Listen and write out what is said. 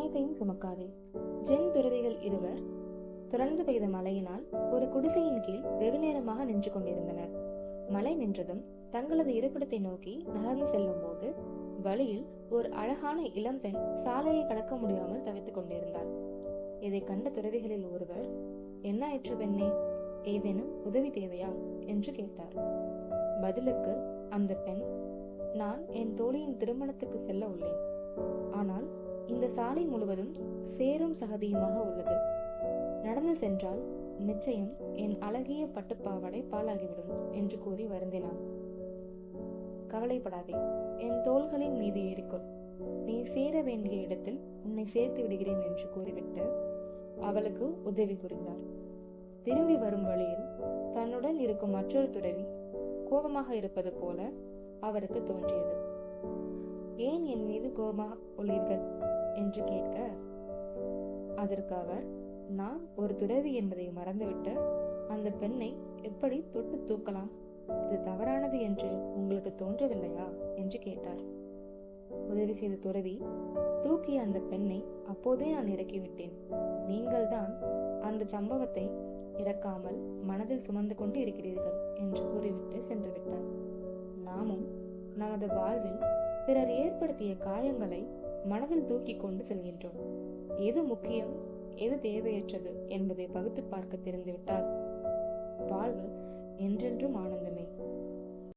அனைத்தையும் சுமக்காதே. ஜென் துறவிகள் இருவர் தொடர்ந்து பெய்த மழையினால் ஒரு குடிசையின் கீழ் வெகு நேரமாக நின்று கொண்டிருந்தனர். மழை நின்றதும் தங்களது இருப்பிடத்தை நோக்கி நகர்ந்து செல்லும் போது வழியில் ஒரு அழகான இளம்பெண் சாலையை கடக்க முடியாமல் தவித்துக் கொண்டிருந்தாள். இதை கண்ட துறவிகளில் ஒருவர், "என்ன ஆயிற்று பெண்ணே, ஏதேனும் உதவி தேவையா?" என்று கேட்டார். பதிலுக்கு அந்த பெண், "நான் என் தோழியின் திருமணத்துக்கு செல்ல உள்ளேன். ஆனால் இந்த சாலை முழுவதும் சேரும் சகதியுமாக உள்ளது. நடந்து சென்றால் நிச்சயம் என் அழகிய பட்டுப்பாவாடை பாழாகிவிடும்" என்று கூறி வருந்தினான். "கவலைப்படாதே, என் தோள்களின் மீது ஏறிக்கொள். நீ சேர வேண்டிய இடத்தில் உன்னை சேர்த்து விடுகிறேன்" என்று கூறிவிட்டு அவளுக்கு உதவி புரிந்தார். திரும்பி வரும் வழியில் தன்னுடன் இருக்கும் மற்றொரு துறவி கோபமாக இருப்பது போல அவருக்கு தோன்றியது. "ஏன் என் மீது கோபமாக உள்ளீர்கள்?" என்று கேட்க, அதற்கு அவர், "நான் ஒரு துறவி என்பதை மறந்துவிட்டு அந்த பெண்ணை எப்படி தொட்டு தூக்கலாம்? இது தவறானது என்று உங்களுக்கு தோன்றவில்லையா?" என்று கேட்டார். உதவி செய்த துறவி, "தூக்கிய அந்த பெண்ணை அப்போதே நான் இறக்கிவிட்டேன். நீங்கள்தான் அந்த சம்பவத்தை இறக்காமல் மனதில் சுமந்து கொண்டு இருக்கிறீர்கள்" என்று கூறிவிட்டு சென்று விட்டார். நாமும் நமது வாழ்வில் பிறர் ஏற்படுத்திய காயங்களை மனதில் தூக்கி கொண்டு செல்கின்றோம். எது முக்கியம், எது தேவையற்றது என்பதை பகுத்து பார்க்க தெரிந்துவிட்டால் வாழ்வு என்றென்றும் ஆனந்தமே.